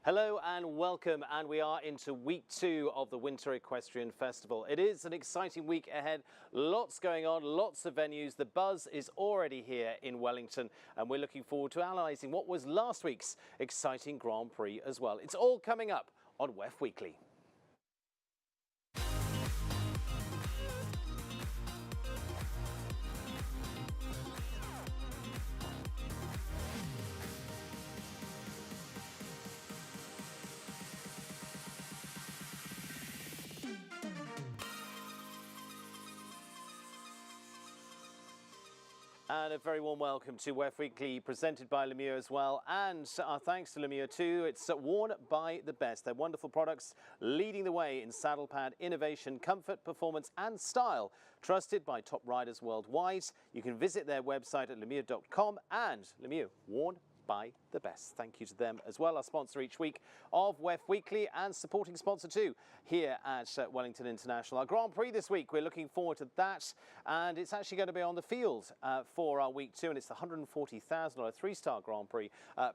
Hello and welcome, and we are into week 2 of the Winter Equestrian Festival. It is an exciting week ahead, lots going on, lots of venues. The buzz is already here in Wellington, and we're looking forward to analysing what was last week's exciting Grand Prix as well. It's all coming up on WEF Weekly. And a very warm welcome to WEF Weekly, presented by LeMieux as well. And our thanks to LeMieux too. It's worn by the best. They're wonderful products, leading the way in saddle pad innovation, comfort, performance and style. Trusted by top riders worldwide. You can visit their website at lemieux.com, and LeMieux, worn by the best. Thank you to them as well, our sponsor each week of WEF Weekly and supporting sponsor too here at Wellington International. Our Grand Prix this week, we're looking forward to that, and it's actually going to be on the field for our week 2, and it's the $140,000 3-star Grand Prix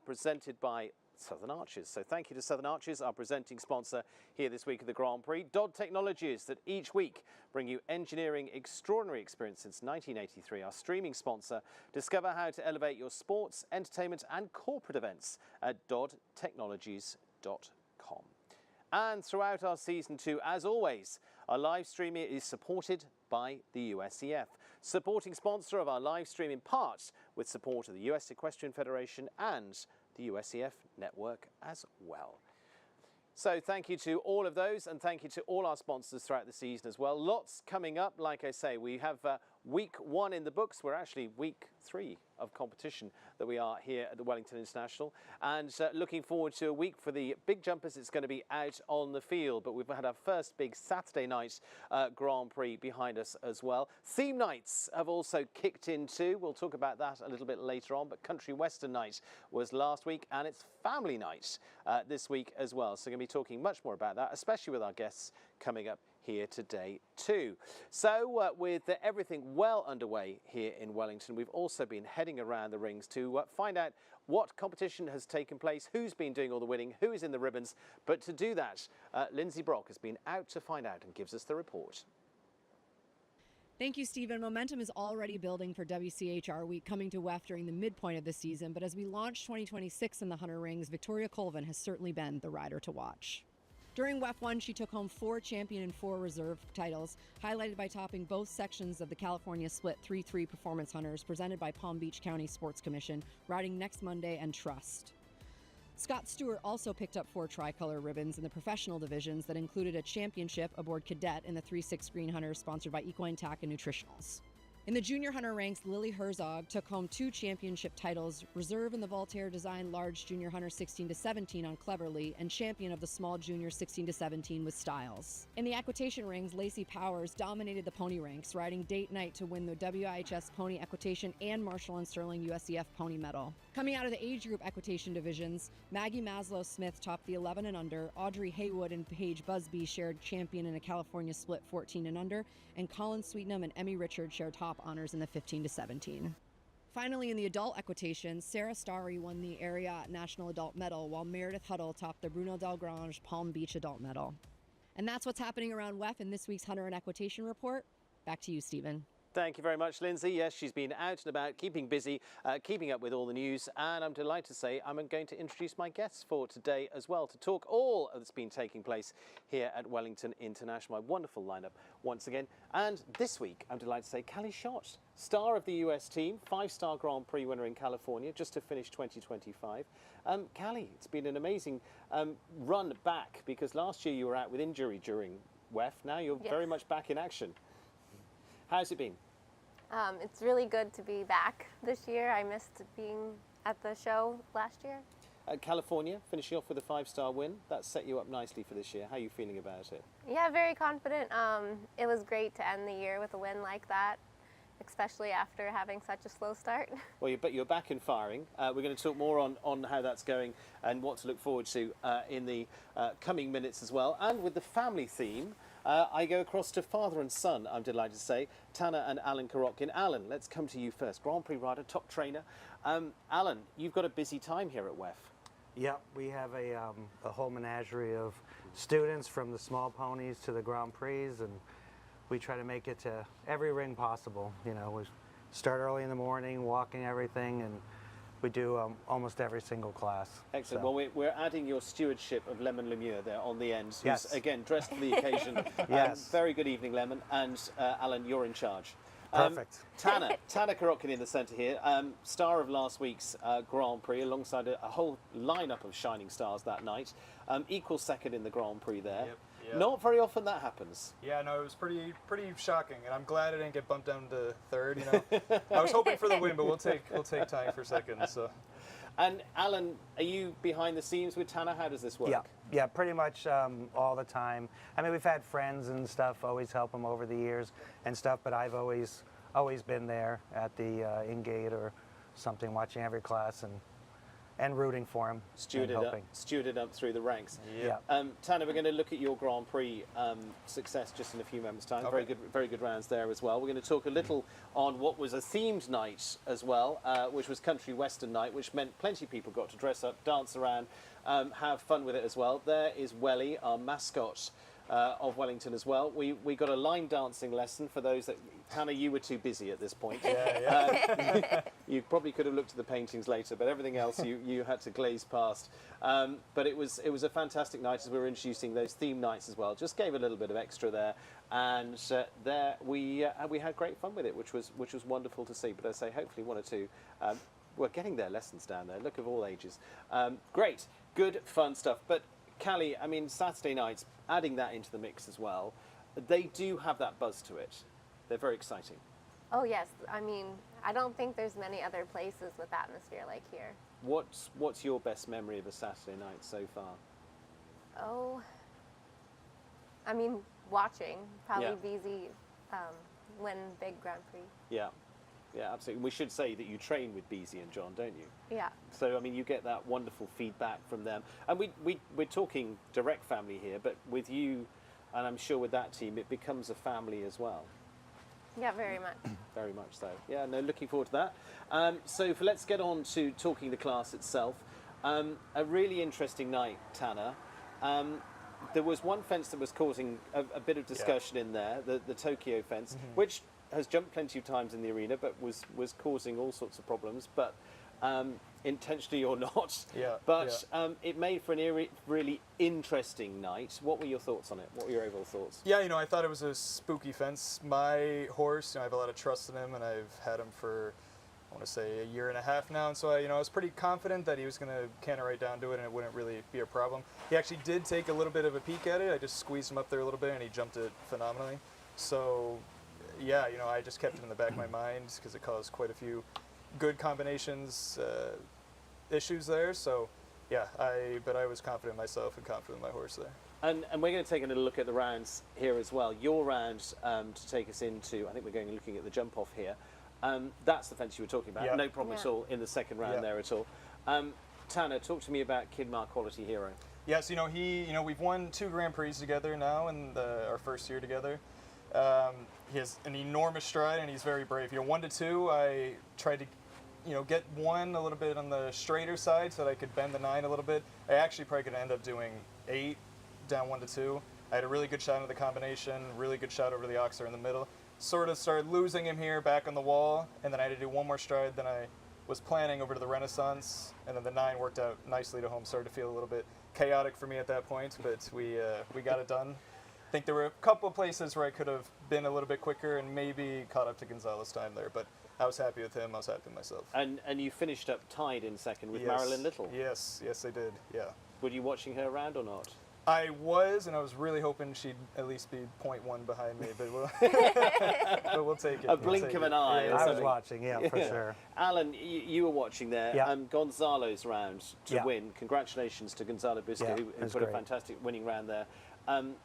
presented by Southern Arches. So thank you to Southern Arches, our presenting sponsor here this week of the Grand Prix. Dodd Technologies, that each week bring you engineering extraordinary experience since 1983. Our streaming sponsor. Discover how to elevate your sports, entertainment and corporate events at doddtechnologies.com. And throughout our season 2, as always, our live streaming is supported by the USEF, supporting sponsor of our live stream in part with support of the US Equestrian Federation and the USEF network as well. So thank you to all of those, and thank you to all our sponsors throughout the season as well. Lots coming up. Like I say, we have week 1 in the books. We're actually week 3 of competition that we are here at the Wellington International, and looking forward to a week for the big jumpers. It's going to be out on the field, but we've had our first big Saturday night Grand Prix behind us as well. Theme nights have also kicked in too. We'll talk about that a little bit later on, but Country Western night was last week, and it's family night this week as well. So we're going to be talking much more about that, especially with our guests coming up here today too. So with everything well underway here in Wellington, we've also been heading around the rings to find out what competition has taken place, who's been doing all the winning, who is in the ribbons. But to do that, Lindsay Brock has been out to find out and gives us the report. Thank you, Stephen. Momentum is already building for WCHR Week, coming to WEF during the midpoint of the season. But as we launch 2026 in the Hunter Rings, Victoria Colvin has certainly been the rider to watch. During WEF 1, she took home 4 champion and 4 reserve titles, highlighted by topping both sections of the California Split 3-3 Performance Hunters presented by Palm Beach County Sports Commission, riding Next Monday and Trust. Scott Stewart also picked up 4 tricolor ribbons in the professional divisions that included a championship aboard Cadet in the 3-6 Green Hunters sponsored by Equine Tack and Nutritionals. In the junior hunter ranks, Lily Herzog took home 2 championship titles, reserve in the Voltaire Design Large Junior Hunter 16-17 on Cleverly, and champion of the small junior 16-17 with Styles. In the equitation rings, Lacey Powers dominated the pony ranks, riding date night to win the WIHS Pony Equitation and Marshall and Sterling USEF Pony Medal. Coming out of the age group equitation divisions, Maggie Maslow Smith topped the 11 and under, Audrey Haywood and Paige Busby shared champion in a California Split 14 and under, and Colin Sweetnam and Emmy Richards shared top honors in the 15-17. Finally, in the adult equitation, Sarah Starry won the Area National Adult Medal, while Meredith Huddle topped the Bruno Delgrange Palm Beach Adult Medal. And that's what's happening around WEF in this week's Hunter and Equitation Report. Back to you, Stephen. Thank you very much, Lindsay. Yes, she's been out and about, keeping busy, keeping up with all the news, and I'm delighted to say I'm going to introduce my guests for today as well to talk all that's been taking place here at Wellington International. My wonderful lineup once again, and this week I'm delighted to say Callie Schott, star of the US team, 5-star Grand Prix winner in California, just to finish 2025. Callie, it's been an amazing run back, because last year you were out with injury during WEF. Now you're very much back in action. How's it been? It's really good to be back this year. I missed being at the show last year. California, finishing off with a 5-star win. That set you up nicely for this year. How are you feeling about it? Yeah, very confident. It was great to end the year with a win like that, especially after having such a slow start. Well, you're back and firing. We're going to talk more on how that's going and what to look forward to in the coming minutes as well. And with the family theme, I go across to father and son, I'm delighted to say, Tanner and Alan Karotkin. Alan, let's come to you first. Grand Prix rider, top trainer. Alan, you've got a busy time here at WEF. Yep, we have a whole menagerie of students from the small ponies to the Grand Prix, and we try to make it to every ring possible. You know, we start early in the morning, walking everything, and we do almost every single class. Excellent. So. Well, we're adding your stewardship of Lemon LeMieux there on the end, who's, Yes. again, dressed for the occasion. Yes. Very good evening, Lemon. And Alan, you're in charge. Perfect. Tanner Karotkin in the centre here, star of last week's Grand Prix, alongside a whole lineup of shining stars that night. Equal second in the Grand Prix there. Yep. Not very often that happens. Yeah, no, it was pretty shocking, and I'm glad I didn't get bumped down to third. You know, I was hoping for the win, but we'll take tying for second. So. And Alan, are you behind the scenes with Tanner? How does this work? Yeah, pretty much all the time. I mean, we've had friends and stuff always help him over the years and stuff, but I've always been there at the in-gate or something, watching every class and rooting for him. Stewarded up through the ranks. Yeah. Tanner, we're going to look at your Grand Prix success just in a few moments' time. Okay. Very good rounds there as well. We're going to talk a little on what was a themed night as well, which was Country Western Night, which meant plenty of people got to dress up, dance around, have fun with it as well. There is Welly, our mascot of Wellington as well. We got a line dancing lesson for those that... Tanner, you were too busy at this point. Yeah. You probably could have looked at the paintings later, but everything else you had to glaze past. But it was a fantastic night as we were introducing those theme nights as well. Just gave a little bit of extra there, and there we had great fun with it, which was wonderful to see. But I say, hopefully one or two. We're getting their lessons down there. Look, of all ages. Great, good, fun stuff. But Callie, I mean, Saturday nights, adding that into the mix as well, they do have that buzz to it. They're very exciting. Oh yes, I mean, I don't think there's many other places with atmosphere like here. What's your best memory of a Saturday night so far? Oh, I mean, watching, probably Yeah. BZ win big Grand Prix. Yeah, absolutely. We should say that you train with Beezy and John, don't you? Yeah. So, I mean, you get that wonderful feedback from them. And we're talking direct family here, but with you, and I'm sure with that team, it becomes a family as well. Yeah, very much. Very much so. Yeah, no, looking forward to that. Let's get on to talking the class itself. A really interesting night, Tanner. There was one fence that was causing a bit of discussion in there, the Tokyo fence, which has jumped plenty of times in the arena, but was causing all sorts of problems, but intentionally or not. Yeah. But it made for an really interesting night. What were your thoughts on it? What were your overall thoughts? Yeah, you know, I thought it was a spooky fence. My horse, you know, I have a lot of trust in him, and I've had him for, I want to say, a year and a half now. And so, I was pretty confident that he was going to canter right down to it, and it wouldn't really be a problem. He actually did take a little bit of a peek at it. I just squeezed him up there a little bit, and he jumped it phenomenally. So, yeah, you know, I just kept it in the back of my mind because it caused quite a few good combinations, issues there. So, yeah, but I was confident in myself and confident in my horse there. And we're going to take a little look at the rounds here as well. Your round to take us into, I think we're going looking at the jump off here. That's the fence you were talking about. Yeah. No problem at all in the second round there at all. Tanner, talk to me about Kidmar Quality Hero. Yes, you know, we've won 2 Grand Prix together now in our first year together. He has an enormous stride, and he's very brave. You know, 1 to 2, I tried to, get one a little bit on the straighter side so that I could bend the 9 a little bit. I actually probably could end up doing 8 down 1 to 2. I had a really good shot into the combination, really good shot over the oxer in the middle. Sort of started losing him here back on the wall, and then I had to do one more stride than I was planning over to the Renaissance, and then the 9 worked out nicely to home. Started to feel a little bit chaotic for me at that point, but we got it done. I think there were a couple of places where I could have been a little bit quicker and maybe caught up to Gonzalez's time there, but I was happy with him. I was happy with myself. And you finished up tied in second with Yes. Marilyn Little. Yes, I did, yeah. Were you watching her around or not? I was, and I was really hoping she'd at least be 0.1 behind me, but we'll take it. A blink of an eye. Yeah, or I was something. watching, for sure. Alan, you were watching there. Yeah. Gonzalo's round to Yeah. win. Congratulations to Gonzalo Busca, Yeah, who it was put a great. fantastic winning round there.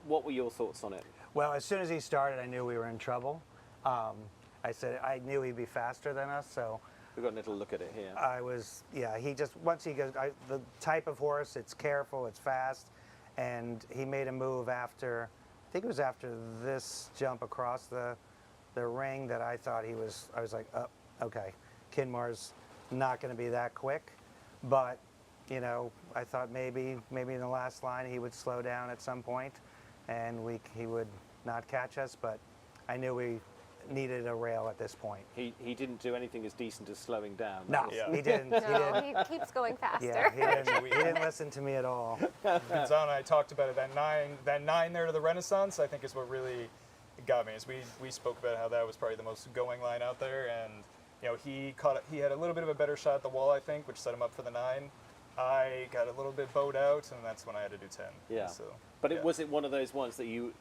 What were your thoughts on it? Well, as soon as he started, I knew we were in trouble. I said I knew he'd be faster than us, so We've got a little look at it here. he just, once he goes, the type of horse, it's careful, it's fast, and he made a move after, I think it was after this jump across the ring that I thought I was like, oh, okay, Kinmar's not going to be that quick, but you know, I thought maybe in the last line he would slow down at some point and he would not catch us, but I knew we needed a rail at this point. He didn't do anything as decent as slowing down. No, Yeah. he didn't. No, he keeps going faster. Yeah, he didn't listen to me at all. Gonzalo and I talked about it. That nine there to the Renaissance, I think, is what really got me. Is we spoke about how that was probably the most going line out there, and you know he had a little bit of a better shot at the wall, I think, which set him up for the 9. I got a little bit bowed out, and that's when I had to do 10. Yeah. So, But yeah. was it one of those ones that you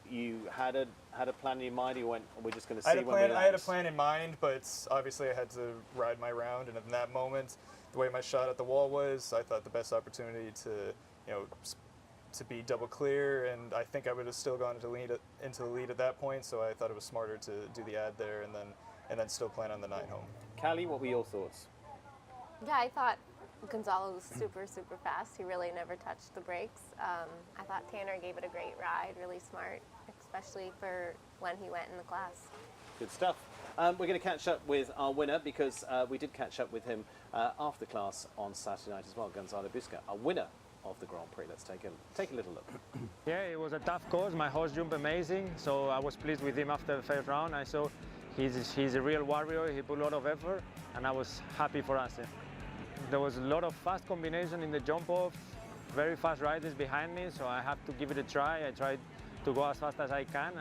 had a plan in your mind? You went, we're just going to see when we land? I had a plan in mind, but obviously I had to ride my round, and in that moment, the way my shot at the wall was, I thought the best opportunity to be double clear, and I think I would have still gone into the lead at that point. So I thought it was smarter to do the ad there, and then still plan on the 9 home. Callie, what were your thoughts? Yeah, I thought Gonzalo was super, super fast. He really never touched the brakes. I thought Tanner gave it a great ride, really smart, especially for when he went in the class. Good stuff. We're going to catch up with our winner because we did catch up with him after class on Saturday night as well, Gonzalo Busca, our winner of the Grand Prix. Let's take a little look. Yeah, it was a tough course. My horse jumped amazing, so I was pleased with him after the first round. I saw he's a real warrior. He put a lot of effort, and I was happy for us. There was a lot of fast combination in the jump off, very fast riders behind me, so I have to give it a try. I tried to go as fast as I can,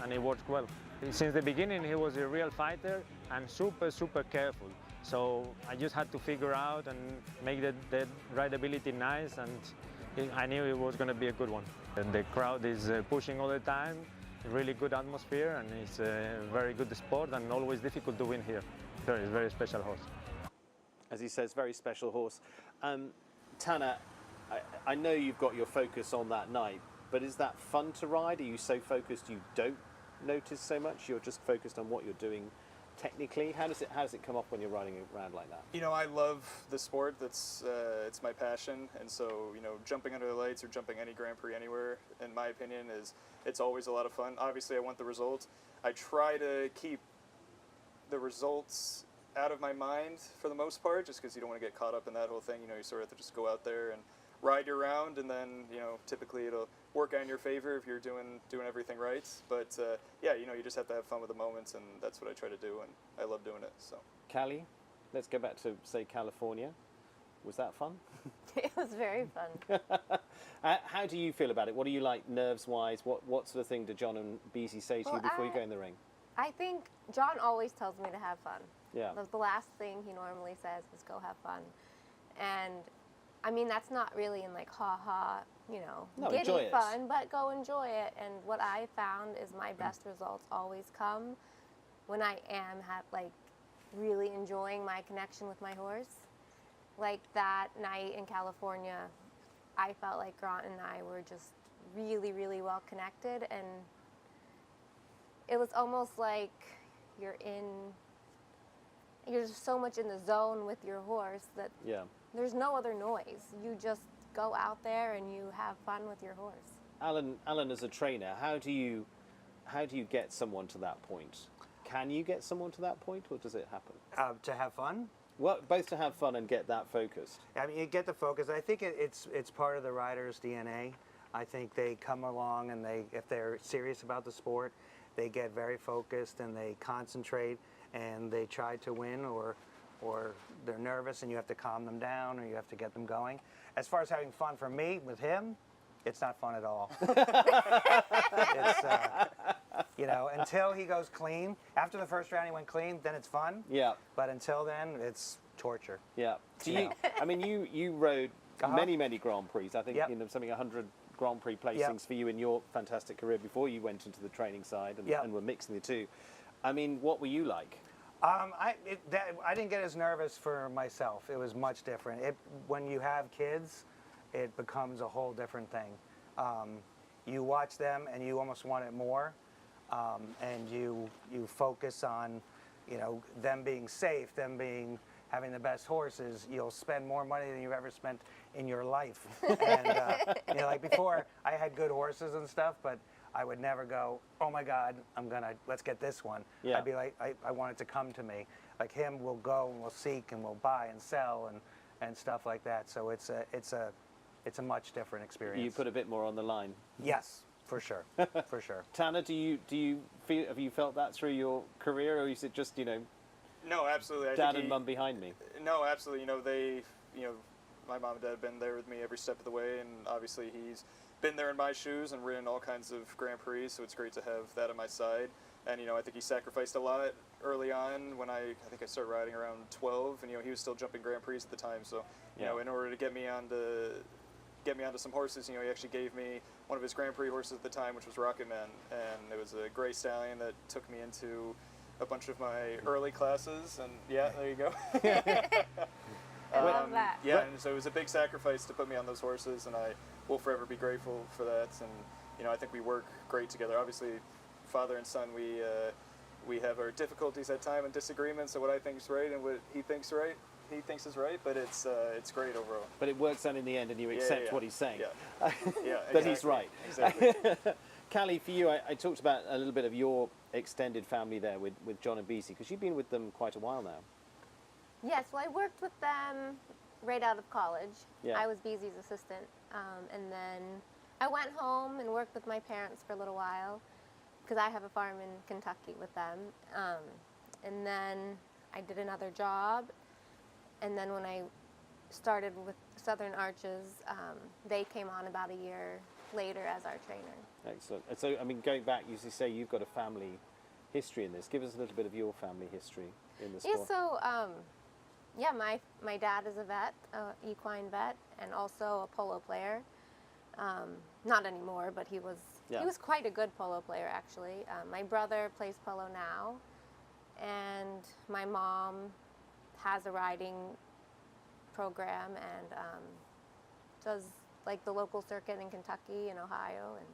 and it worked well. Since the beginning, he was a real fighter and super, super careful. So I just had to figure out and make the rideability nice, and I knew it was going to be a good one. And the crowd is pushing all the time, really good atmosphere, and it's a very good sport and always difficult to win here. Very, very special horse. As he says, very special horse. Tanner, I know you've got your focus on that night, but is that fun to ride? Are you so focused you don't notice so much? You're just focused on what you're doing technically? How does it come off when you're riding around like that? You know, I love the sport. It's my passion, and so jumping under the lights or jumping any Grand Prix anywhere, in my opinion, it's always a lot of fun. Obviously, I want the results. I try to keep the results out of my mind for the most part, just because you don't want to get caught up in that whole thing. You sort of have to just go out there and ride your round, and then typically it'll work out in your favor if you're doing everything right. But yeah, you just have to have fun with the moments, and that's what I try to do, and I love doing it. So, Callie, let's go back to say California. Was that fun? It was very fun. How do you feel about it? What do you like nerves-wise? What sort of thing do John and Beezy say to you before you go in the ring? I think John always tells me to have fun. Yeah. The last thing he normally says is go have fun. And I mean, that's not really in like ha-ha, No, giddy enjoy it. fun, but go enjoy it. And what I found is my best results always come when I am really enjoying my connection with my horse. Like that night in California, I felt like Grant and I were just really, really well connected, and it was almost like you're just so much in the zone with your horse that there's no other noise. You just go out there and you have fun with your horse. Alan, as a trainer, how do you get someone to that point? Can you get someone to that point, or does it happen? To have fun? Well, both to have fun and get that focused. I mean, you get the focus. I think it's part of the rider's DNA. I think they come along and if they're serious about the sport, they get very focused and they concentrate and they try to win, or they're nervous and you have to calm them down or you have to get them going. As far as having fun for me with him, it's not fun at all. It's, until he goes clean. After the first round he went clean, then it's fun. Yeah. But until then, it's torture. Yeah. Do you? I mean, you rode many Grand Prix. I think something 100 Grand Prix placings for you in your fantastic career before you went into the training side and were mixing the two. I mean, what were you like? I didn't get as nervous for myself. It was much different. When you have kids, it becomes a whole different thing. You watch them and you almost want it more, and you focus on, them being safe, them having the best horses. You'll spend more money than you've ever spent in your life. And like before, I had good horses and stuff, but I would never go, oh my God, let's get this one. Yeah. I'd be like, I want it to come to me. Like him, we'll go and we'll seek and we'll buy and sell, and stuff like that. So it's a much different experience. You put a bit more on the line. Yes, for sure, for sure. Tanner, do you feel, have you felt that through your career, or is it just, you know, No, absolutely. dad and mum behind me? No, absolutely. My mom and dad have been there with me every step of the way, and obviously he's been there in my shoes and ridden all kinds of Grand Prix, so it's great to have that on my side. And, I think he sacrificed a lot early on when I think I started riding around 12, and, he was still jumping Grand Prix at the time. So, in order to get me onto some horses, he actually gave me one of his Grand Prix horses at the time, which was Rocket Man, and it was a gray stallion that took me into a bunch of my early classes, and yeah, there you go. I love that. Yeah, and so it was a big sacrifice to put me on those horses, and I will forever be grateful for that. And I think we work great together. Obviously, father and son, we have our difficulties at times and disagreements of what I think is right and what he thinks is right. But it's great overall. But it works out in the end, and you accept what he's saying. Yeah, yeah, that he's right. Exactly. Callie, for you, I talked about a little bit of your extended family there with John and Beezy, because you've been with them quite a while now. Yes, well, I worked with them right out of college. Yeah. I was Beezy's assistant. And then I went home and worked with my parents for a little while because I have a farm in Kentucky with them. And then I did another job. And then when I started with Southern Arches, they came on about a year later as our trainer. Excellent. And so, I mean, going back, you say you've got a family history in this. Give us a little bit of your family history in the sport. Yeah, so my dad is a vet, equine vet, and also a polo player. Not anymore, but he was quite a good polo player, actually. My brother plays polo now, and my mom has a riding program and does like the local circuit in Kentucky and Ohio. And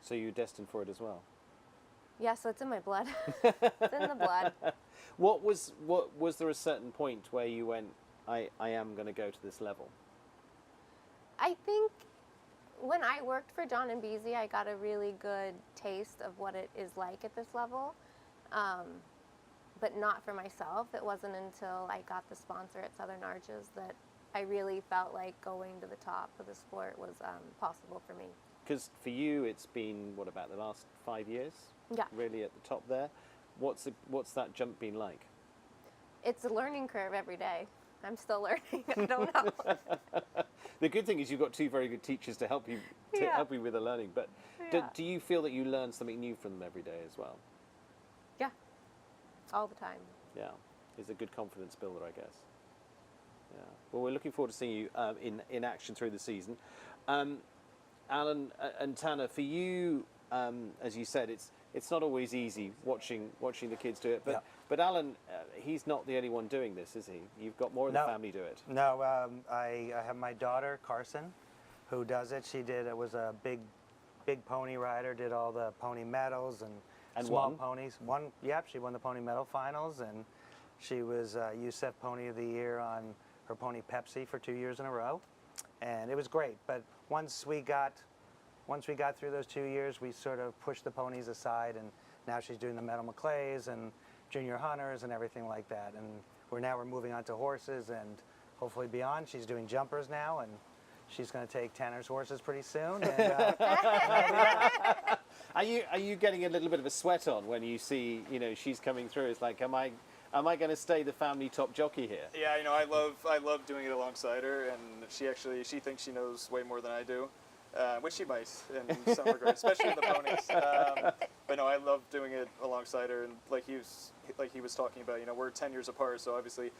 so you're destined for it as well? yeah, so it's in my blood. It's in the blood. Was there a certain point where you went, I am going to go to this level? I think when I worked for John and Beezy, I got a really good taste of what it is like at this level, but not for myself. It wasn't until I got the sponsor at Southern Arches that I really felt like going to the top of the sport was possible for me. Because for you, it's been, what, about the last 5 years? Yeah. Really at the top there. What's that jump been like? It's a learning curve every day. I'm still learning. I don't know. The good thing is you've got two very good teachers to help you with the learning. But do you feel that you learn something new from them every day as well? Yeah, all the time. Yeah, it's a good confidence builder, I guess. Yeah. Well, we're looking forward to seeing you in action through the season. Alan and Tanner, for you, as you said, it's not always easy watching the kids do it. But Alan, he's not the only one doing this, is he? You've got more of the family do it. No, I have my daughter Carson, who does it. It was a big pony rider. Did all the pony medals and small ponies. She won the pony medal finals, and she was USEF Pony of the Year on her pony Pepsi for 2 years in a row, and it was great. But once we got through those 2 years, we sort of pushed the ponies aside, and now she's doing the Medal Maclays and Junior Hunters and everything like that. And we're moving on to horses and hopefully beyond. She's doing jumpers now, and she's going to take Tanner's horses pretty soon. And, Are you getting a little bit of a sweat on when you see she's coming through? It's like, am I going to stay the family top jockey here? Yeah, I love doing it alongside her, and she thinks she knows way more than I do. Which she might in some regards, especially in the ponies. But no, I love doing it alongside her, and like he was talking about, we're 10 years apart, so obviously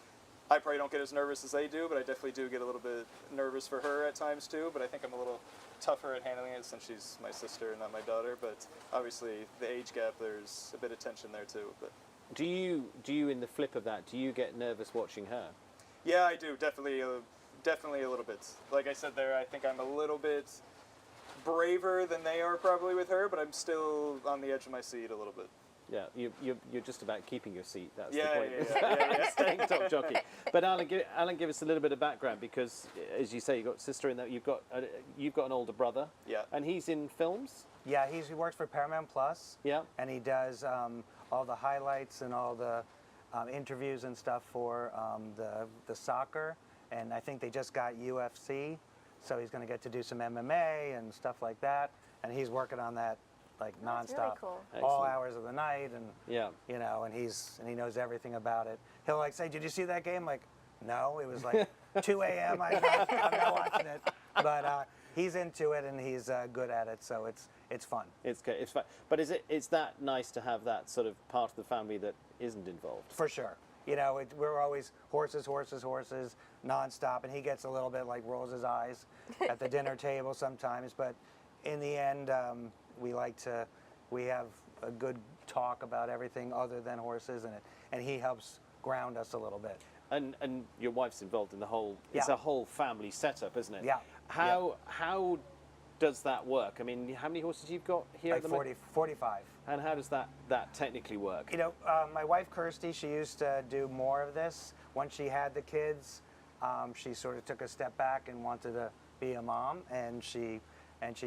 I probably don't get as nervous as they do, but I definitely do get a little bit nervous for her at times too. But I think I'm a little tougher at handling it since she's my sister and not my daughter. But obviously the age gap, there's a bit of tension there too. But do you in the flip of that, do you get nervous watching her? Yeah, I do, definitely a little bit. Like I said there, I think I'm a little bit braver than they are probably with her, but I'm still on the edge of my seat a little bit. Yeah, you're just about keeping your seat. That's the point. Yeah. Staying top jockey. But Alan, give us a little bit of background, because, as you say, you've got sister in that. You've got an older brother. Yeah. And he's in films. Yeah, he works for Paramount Plus. Yeah. And he does all the highlights and all the interviews and stuff for the soccer and I think they just got UFC, so he's going to get to do some MMA and stuff like that, and he's working on that like That's nonstop, really cool. all Excellent. hours of the night, and Yeah. you know, and he knows everything about it. He'll like say, "Did you see that game?" Like, no, it was like 2 a.m. I'm not watching it, but he's into it and he's good at it, so it's fun. It's good. It's fun. But it's that nice to have that sort of part of the family that isn't involved? For sure. You know, we're always horses, nonstop, and he gets a little bit like rolls his eyes at the dinner table sometimes. But in the end, we have a good talk about everything other than horses, and he helps ground us a little bit. And your wife's involved in the whole. It's Yeah. a whole family setup, isn't it? Yeah. How does that work? I mean, how many horses you've got here Like at the moment? 45. And how does that technically work? You know, my wife Kirsty, she used to do more of this. Once she had the kids, she sort of took a step back and wanted to be a mom, and she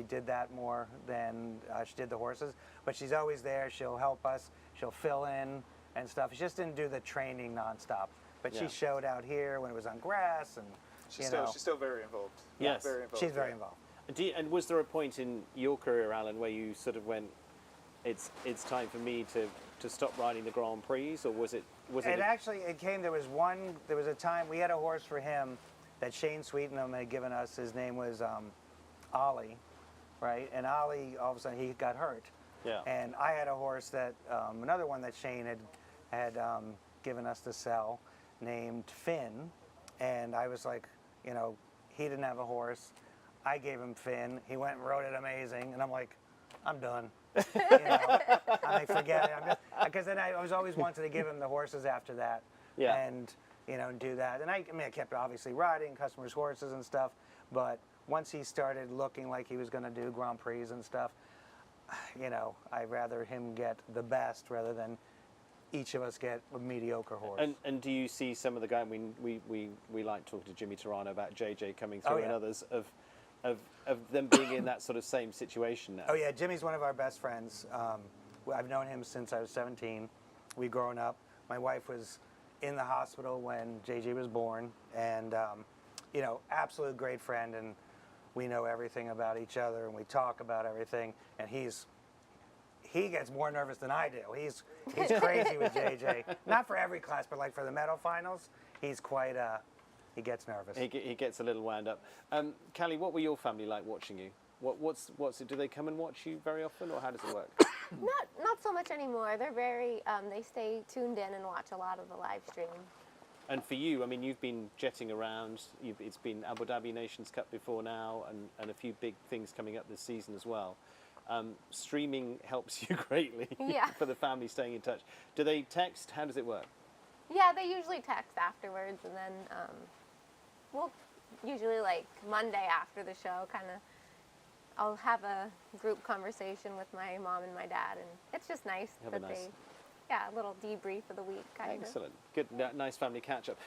did that more than she did the horses. But she's always there. She'll help us. She'll fill in and stuff. She just didn't do the training nonstop. But Yeah. she showed out here when it was on grass, and She's you know, still very involved. Yes. Very involved. she's very yeah. involved. And was there a point in your career, Alan, where you sort of went, it's time for me to stop riding the Grand Prix, or was it? It came. There was a time we had a horse for him that Shane Sweetenham had given us. His name was Ollie, right? And Ollie, all of a sudden, he got hurt. Yeah. And I had a horse that another one that Shane had given us to sell, named Finn, and I was like, you know, he didn't have a horse. I gave him Finn. He went and rode it amazing, and I'm like, I'm done. You know, I'm like, forget it. Because then I was always wanted to give him the horses after that, Yeah. and you know, do that. And I mean, I kept obviously riding customers' horses and stuff, but once he started looking like he was going to do Grand Prix and stuff, you know, I'd rather him get the best rather than each of us get a mediocre horse. And do you see some of the guys? We like talking to Jimmy Torano about JJ coming through, Oh, yeah. and others of them being in that sort of same situation now. Oh yeah, Jimmy's one of our best friends. I've known him since I was 17. We've grown up. My wife was in the hospital when JJ was born, and you know, absolute great friend, and we know everything about each other, and we talk about everything. And he gets more nervous than I do. He's crazy with JJ. Not for every class, but like for the medal finals, he's quite he gets nervous. He gets a little wound up. Callie, what were your family like watching you? What's it? Do they come and watch you very often, or how does it work? Not so much anymore. They're very they stay tuned in and watch a lot of the live stream. And for you, I mean, you've been jetting around. It's been Abu Dhabi Nations Cup before now, and a few big things coming up this season as well. Streaming helps you greatly Yeah. for the family staying in touch. Do they text? How does it work? Yeah, they usually text afterwards, and then we'll usually like Monday after the show, kind of. I'll have a group conversation with my mom and my dad, and it's just nice Have a that nice- a little debrief of the week, kind of. Excellent, good, nice family catch up.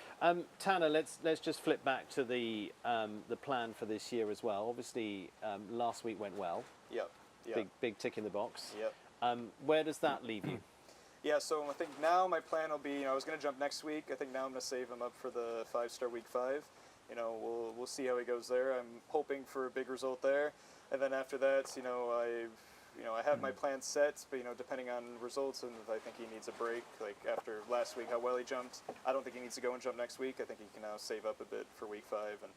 Tanner, let's just flip back to the plan for this year as well. Obviously, last week went well. Yep. Yep. Big tick in the box. Yep. Where does that leave you? Yeah, so I think now my plan will be, you know, I was going to jump next week. I think now I'm going to save him up for the 5-star week 5. You know, we'll see how he goes there. I'm hoping for a big result there. And then after that, you know, I have my plan set, but, you know, depending on results, and if I think he needs a break, like after last week, how well he jumped, I don't think he needs to go and jump next week. I think he can now save up a bit for week 5, and,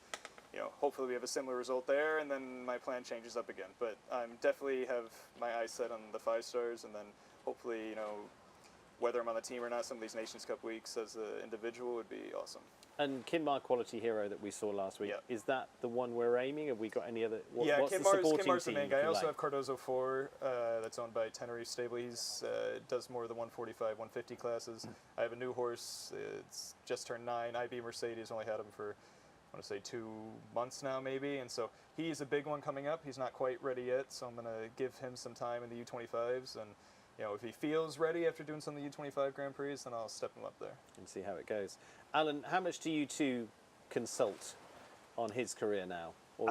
you know, hopefully we have a similar result there, and then my plan changes up again. But I'm definitely have my eyes set on the 5 stars, and then hopefully, you know, whether I'm on the team or not, some of these Nations Cup weeks as an individual would be awesome. And Kinmar Quality Hero that we saw last week, Yeah. is that the one we're aiming? Have we got any other? Yeah, what's the Kinmar's supporting the team? main guy. if I you also like? have Cardozo 4, that's owned by Tenerife Stable. He's does more of the 145, 150 classes. I have a new horse. It's just turned 9. IB Mercedes, only had him for, I want to say 2 months now maybe. And so he's a big one coming up. He's not quite ready yet, so I'm going to give him some time in the U25s. And, you know, if he feels ready after doing some of the U25 Grand Prix, then I'll step him up there. And see how it goes. Alan, how much do you two consult on his career now? Or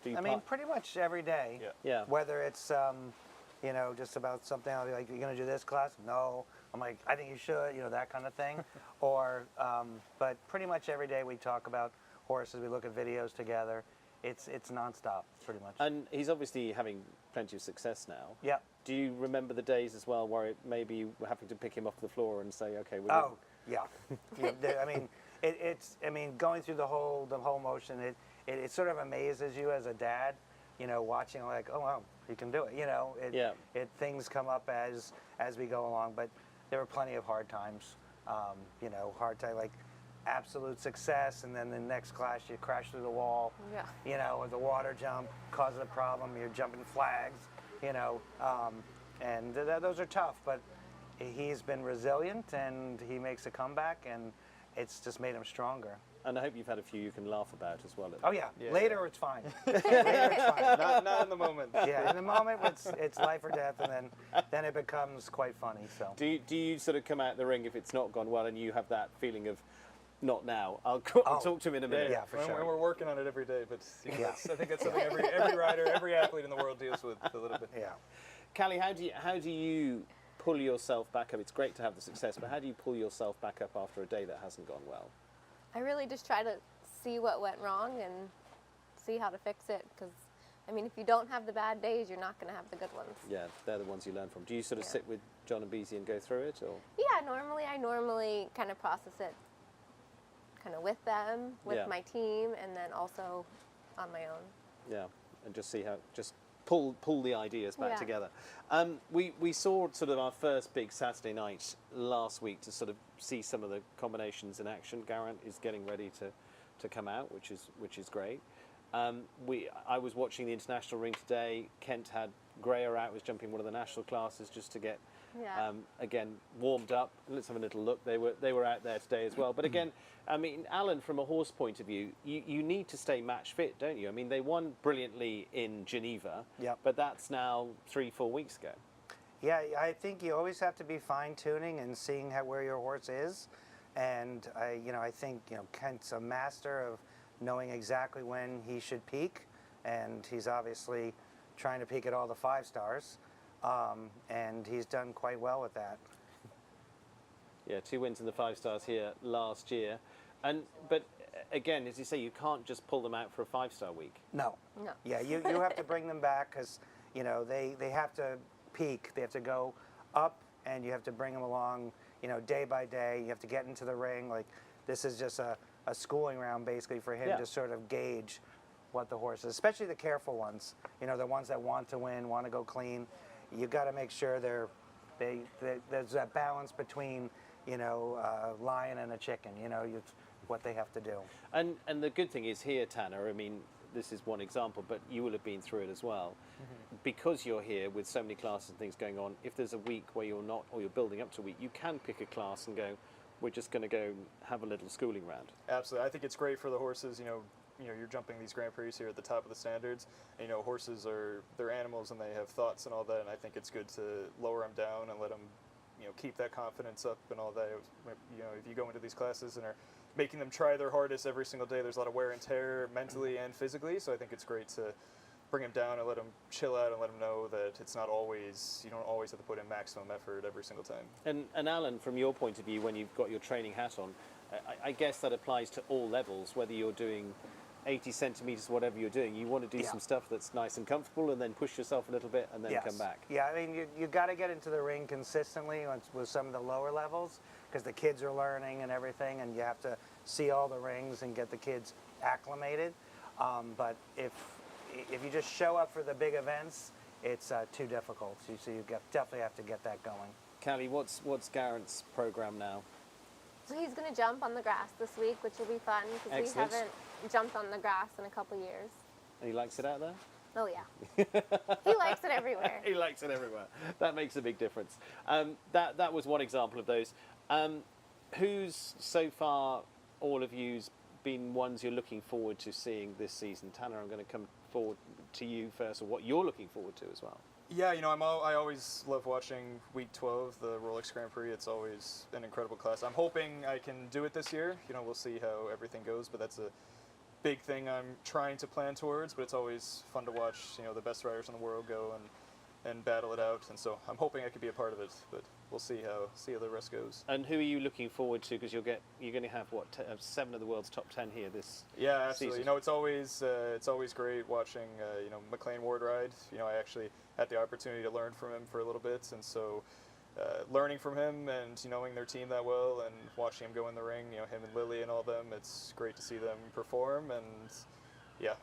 do you I mean, pretty much every day. Yeah. yeah. Whether it's, you know, just about something, I'll be like, "You're going to do this class?" No. I'm like, "I think you should," you know, that kind of thing. Or, but pretty much every day we talk about horses. We look at videos together. It's nonstop, pretty much. And he's obviously having plenty of success now. Yeah. Do you remember the days as well where maybe you were having to pick him off the floor and say, okay, we're Oh, yeah. I mean, I mean, going through the whole motion, it sort of amazes you as a dad, you know, watching like, oh wow, he can do it. You know, things come up as we go along, but there were plenty of hard times. You know, hard time like absolute success, and then the next class you crash through the wall. Yeah. You know, or the water jump causes a problem. You're jumping flags. You know, and those are tough, but he's been resilient and he makes a comeback, and it's just made him stronger. And I hope you've had a few you can laugh about as well. Oh yeah, Yeah. later it's fine. Later it's fine. Not in the moment. Yeah, in the moment it's life or death, and then it becomes quite funny. So. Do you sort of come out the ring if it's not gone well and you have that feeling of, not now, I'll talk to him in a minute. Yeah, for sure. And we're working on it every day, but you know, Yeah. I think that's something every rider, every athlete in the world deals with a little bit. Yeah. Callie, how do you pull yourself back up? It's great to have the success, but how do you pull yourself back up after a day that hasn't gone well? I really just try to see what went wrong and see how to fix it, because I mean, if you don't have the bad days, you're not going to have the good ones. Yeah, they're the ones you learn from. Do you sort of Yeah. sit with John and Beezy and go through it, or? Yeah, I normally kind of process it kind of with them, with Yeah. my team, and then also on my own. Yeah, and just see how, just pull the ideas back Yeah. together. We saw sort of our first big Saturday night last week to sort of see some of the combinations in action. Garant is getting ready to come out, which is great. I was watching the international ring today. Kent had Greyer out, was jumping one of the national classes just to get Yeah. again warmed up. Let's have a little look. They were out there today as well. But again, I mean, Alan, from a horse point of view, you need to stay match fit, don't you? I mean, they won brilliantly in Geneva, Yep. but that's now 3-4 weeks ago. Yeah, I think you always have to be fine-tuning and seeing where your horse is, and I think Kent's a master of knowing exactly when he should peak, and he's obviously trying to peak at all the 5 stars, and he's done quite well with that. Yeah, 2 wins in the 5 stars here last year, but again, as you say, you can't just pull them out for a 5-star week. No. No. Yeah, you have to bring them back because they have to peak. They have to go up, and you have to bring them along. Day by day. You have to get into the ring. Like this is just a schooling round basically for him to sort of gauge what the horse is, especially the careful ones. The ones that want to win, want to go clean. You got to make sure there's that balance between a lion and a chicken. What they have to do. And the good thing is here, Tanner, I mean, this is one example, but you will have been through it as well. Mm-hmm. Because you're here with so many classes and things going on, if there's a week where you're not, or you're building up to a week, you can pick a class and go, we're just going to go have a little schooling round. Absolutely. I think it's great for the horses. You're jumping these Grand Prix here at the top of the standards. And, horses they're animals and they have thoughts and all that, and I think it's good to lower them down and let them, keep that confidence up and all that. If you go into these classes and are making them try their hardest every single day, there's a lot of wear and tear mentally and physically, so I think it's great to bring them down and let them chill out and let them know that it's not always, you don't always have to put in maximum effort every single time. And Alan, from your point of view, when you've got your training hat on, I guess that applies to all levels, whether you're doing 80 centimetres, whatever you're doing, you want to do some stuff that's nice and comfortable and then push yourself a little bit and then come back. Yeah, I mean, you got to get into the ring consistently with some of the lower levels because the kids are learning and everything, and you have to see all the rings and get the kids acclimated. But if you just show up for the big events, it's too difficult. So you definitely have to get that going. Callie, what's Garant's program now? So he's going to jump on the grass this week, which will be fun because we Excellent. haven't jumped on the grass in a couple years. And he likes it out there? Oh yeah, he likes it everywhere. He likes it everywhere. That makes a big difference. That was one example of those. Who's so far, all of you's been ones you're looking forward to seeing this season? Tanner, I'm going to come forward to you first, or what you're looking forward to as well. Yeah, I always love watching Week 12, the Rolex Grand Prix. It's always an incredible class. I'm hoping I can do it this year. We'll see how everything goes, but that's a big thing I'm trying to plan towards. But it's always fun to watch, the best riders in the world go and and battle it out. And so I'm hoping I could be a part of it, but we'll see how the rest goes. And who are you looking forward to? Because you're going to have what 7 of the world's top 10 here this. Yeah, absolutely. season. You know, it's always great watching you know, McLean Ward ride. You know, I actually had the opportunity to learn from him for a little bit, and so learning from him and knowing their team that well and watching him go in the ring, you know, him and Lily and all them, it's great to see them perform. And yeah,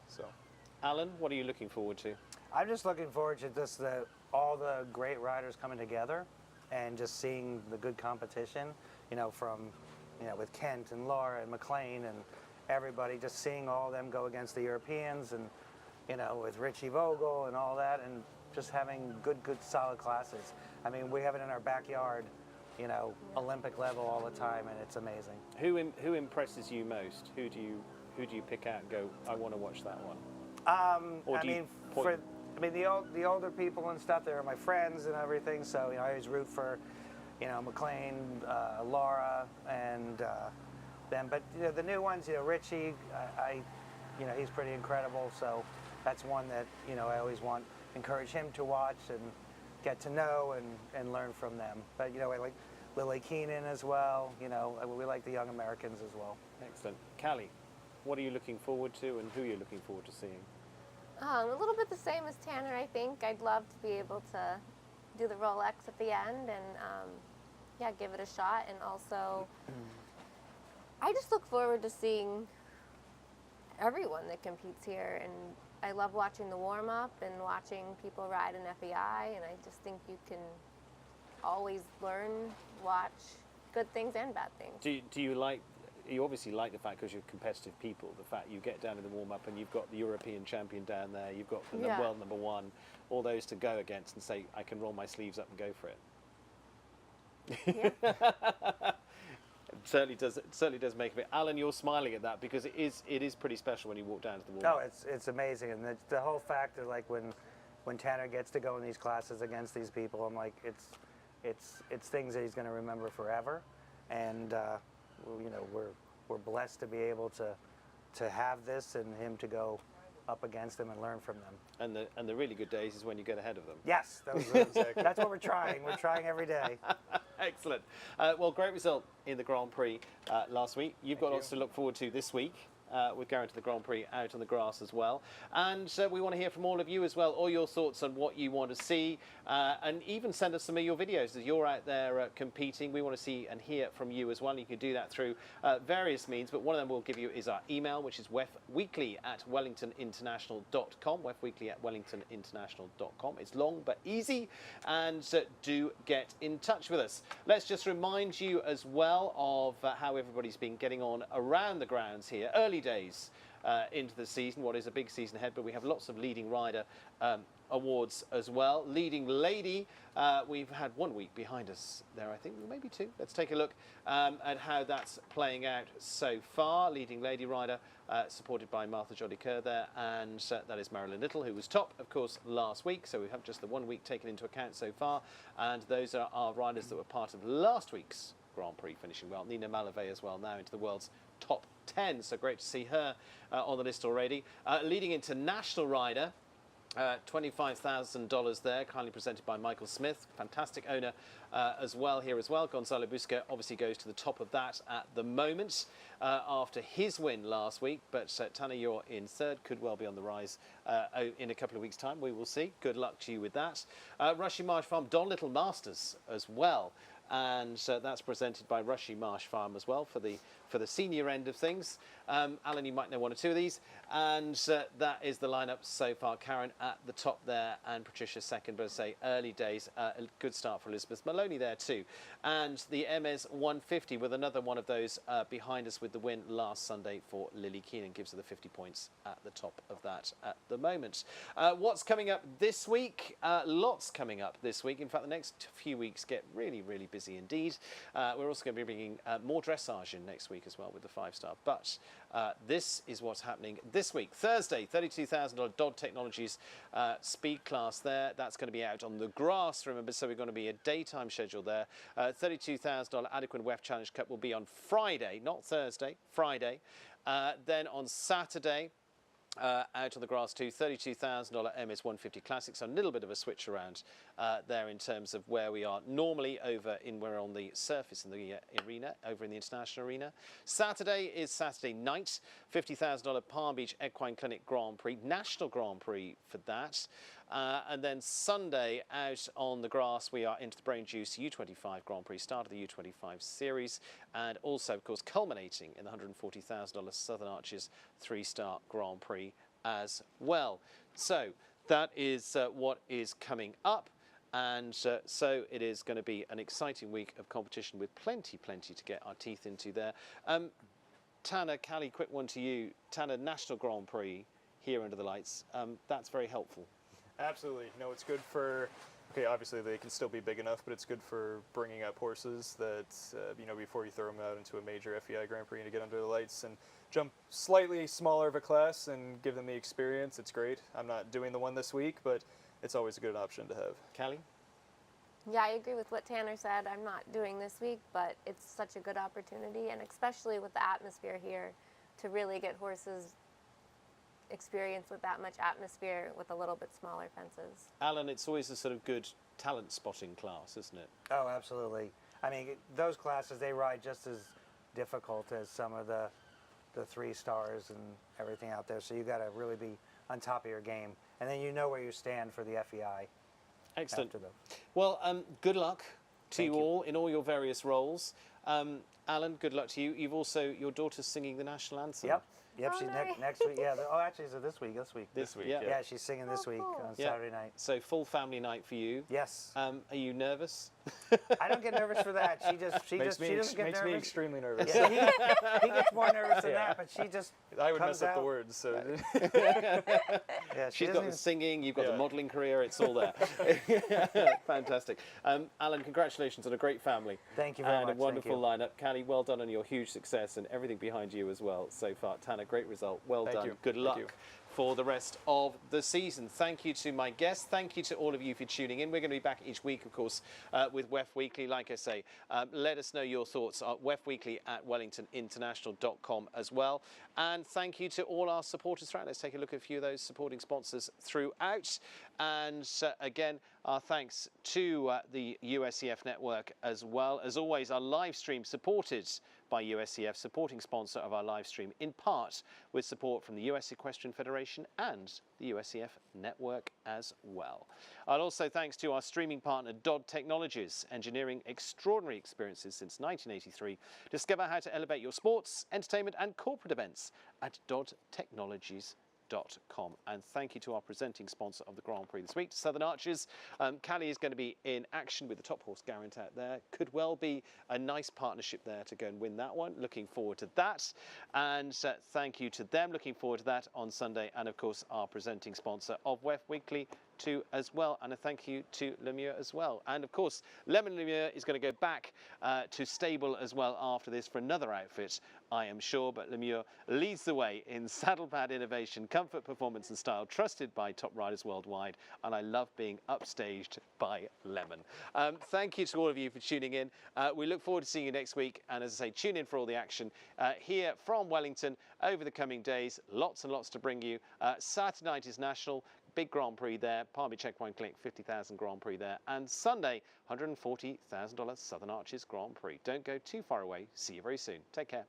so. Alan, what are you looking forward to? I'm just looking forward to just all the great riders coming together and just seeing the good competition, you know, from, you know, with Kent and Laura and McLean and everybody, just seeing all of them go against the Europeans and, you know, with Richie Vogel and all that, and just having good solid classes. I mean, we have it in our backyard, you know, Olympic level all the time, and it's amazing. Who impresses you most? Who do you pick out and go, I want to watch that one? Or do you point- the older people and stuff, they're my friends and everything, so, you know, I always root for, you know, McLean, Laura, and them. But, you know, the new ones, you know, Richie, you know, he's pretty incredible, so that's one that, you know, I always encourage him to watch and get to know and learn from them. But, you know, I like Lily Keenan as well, you know, we like the young Americans as well. Excellent. Callie, what are you looking forward to, and who are you looking forward to seeing? A little bit the same as Tanner, I think. I'd love to be able to do the Rolex at the end and, yeah, give it a shot. And also, I just look forward to seeing everyone that competes here. And I love watching the warm-up and watching people ride an FEI. And I just think you can always learn, watch good things and bad things. You obviously like the fact, because you're competitive people, the fact you get down in the warm-up and you've got the European champion down there, you've got the Yeah. world number 1, all those to go against and say, I can roll my sleeves up and go for it. Yeah. It certainly does make a bit. Alan, you're smiling at that because it is pretty special when you walk down to the warm-up. No, it's amazing, and the whole fact of, like, when Tanner gets to go in these classes against these people, I'm like, it's things that he's going to remember forever, and you know, we're blessed to be able to have this and him to go up against them and learn from them. And the really good days is when you get ahead of them. Yes, that's what we're trying. We're trying every day. Excellent. Well, great result in the Grand Prix last week. You've got lots to look forward to this week. We're going to the Grand Prix out on the grass as well. And we want to hear from all of you as well, all your thoughts on what you want to see, and even send us some of your videos as you're out there competing. We want to see and hear from you as well. You can do that through various means, but one of them we'll give you is our email, which is wefweekly@wellingtoninternational.com, wefweekly@wellingtoninternational.com. It's long but easy, and do get in touch with us. Let's just remind you as well of how everybody's been getting on around the grounds here. Early days into the season, what is a big season ahead, but we have lots of leading rider awards as well. Leading lady, we've had 1 week behind us there, I think, maybe 2. Let's take a look at how that's playing out so far. Leading lady rider, supported by Martha Jolly-Kerr there, and that is Marilyn Little, who was top, of course, last week. So we have just the 1 week taken into account so far, and those are our riders that were part of last week's Grand Prix finishing well. Nina Malavey as well, now into the world's top 10, so great to see her on the list already. Leading international rider, $25,000 there, kindly presented by Michael Smith, fantastic owner as well here as well. Gonzalo Busca obviously goes to the top of that at the moment after his win last week, but Tanner, you're in third, could well be on the rise in a couple of weeks' time. We will see. Good luck to you with that. Rushy Marsh Farm, Don Little Masters as well. And that's presented by Rushy Marsh Farm as well for the senior end of things. Alan, you might know 1 or 2 of these, and that is the lineup so far. Karen at the top there, and Patricia second. But I say early days, a good start for Elizabeth Maloney there too, and the MS 150 with another one of those behind us with the win last Sunday for Lily Keenan, gives her the 50 points at the top of that at the moment. What's coming up this week? Lots coming up this week. In fact, the next few weeks get really busy indeed. We're also going to be bringing more dressage in next week as well with the 5-star. But this is what's happening this week. Thursday, $32,000 Dodd Technologies speed class there. That's going to be out on the grass, remember, so we're going to be a daytime schedule there. $32,000 Adequate WEF Challenge Cup will be on Friday, not Thursday, Friday. Then on Saturday, out on the grass too, $32,000 MS 150 Classic, so a little bit of a switch around there in terms of where we are normally we're on the surface in the arena, over in the international arena. Saturday is Saturday night, $50,000 Palm Beach Equine Clinic Grand Prix, National Grand Prix for that. And then Sunday out on the grass we are into the Brain Juice U25 Grand Prix, start of the U25 series, and also of course culminating in the $140,000 Southern Arches 3-star Grand Prix as well. So that is what is coming up, and so it is going to be an exciting week of competition with plenty to get our teeth into there. Tanner, Callie, quick one to you. Tanner, National Grand Prix here under the lights, that's very helpful. Absolutely. You know, it's good for, okay, obviously they can still be big enough, but it's good for bringing up horses that, you know, before you throw them out into a major FEI Grand Prix and to get under the lights and jump slightly smaller of a class and give them the experience. It's great. I'm not doing the one this week, but it's always a good option to have. Callie? Yeah, I agree with what Tanner said. I'm not doing this week, but it's such a good opportunity, and especially with the atmosphere here, to really get horses experience with that much atmosphere with a little bit smaller fences. Alan, it's always a sort of good talent spotting class, isn't it? Oh, absolutely. I mean, those classes, they ride just as difficult as some of the 3 stars and everything out there. So you got to really be on top of your game. And then you know where you stand for the FEI. Excellent. After them. Well, good luck to Thank you you. all in all your various roles. Alan, good luck to you. You've also, your daughter's singing the national anthem. Yep, Oh, she's nice. next week. Yeah, oh, actually, is it this week? This week, yeah. Yeah, she's singing this week cool. on Yeah. Saturday night. So full family night for you. Yes. Are you nervous? I don't get nervous for that. She doesn't get Makes me nervous. extremely nervous. Yeah, he gets more nervous than Yeah. that, but she just I would comes mess up the out. words, so Yeah, She's got doesn't the even- singing, you've got the Yeah. modelling career, it's all there. Fantastic. Alan, congratulations on a great family. Thank you very and much. a wonderful Thank you. lineup. Callie, well done on your huge success and everything behind you as well so far. Tanner, great result. Well Thank done. you. Good Thank luck you. for the rest of the season. Thank you to my guests. Thank you to all of you for tuning in. We're going to be back each week, of course, with WEF Weekly. Like I say, let us know your thoughts at wefweekly@wellingtoninternational.com as well. And thank you to all our supporters throughout. Let's take a look at a few of those supporting sponsors throughout. And again, our thanks to the USEF network as well. As always, our live stream supported by USEF, supporting sponsor of our live stream, in part with support from the US Equestrian Federation and the USEF network as well. And also thanks to our streaming partner Dodd Technologies, engineering extraordinary experiences since 1983. Discover how to elevate your sports, entertainment and corporate events at doddtechnologies.com. And thank you to our presenting sponsor of the Grand Prix this week, Southern Arches. Callie is going to be in action with the top horse Garant out there. Could well be a nice partnership there to go and win that one. Looking forward to that. And thank you to them. Looking forward to that on Sunday. And of course, our presenting sponsor of WEF Weekly too as well. And a thank you to LeMieux as well. And of course, LeMieux is going to go back to stable as well after this for another outfit, I am sure. But LeMieux leads the way in saddle pad innovation, comfort, performance and style, trusted by top riders worldwide. And I love being upstaged by Lemon. Thank you to all of you for tuning in. We look forward to seeing you next week. And as I say, tune in for all the action here from Wellington over the coming days. Lots and lots to bring you. Saturday night is National. Big Grand Prix there, Palm Beach Equine Clinic, 50,000 Grand Prix there. And Sunday, $140,000 Southern Arches Grand Prix. Don't go too far away. See you very soon. Take care.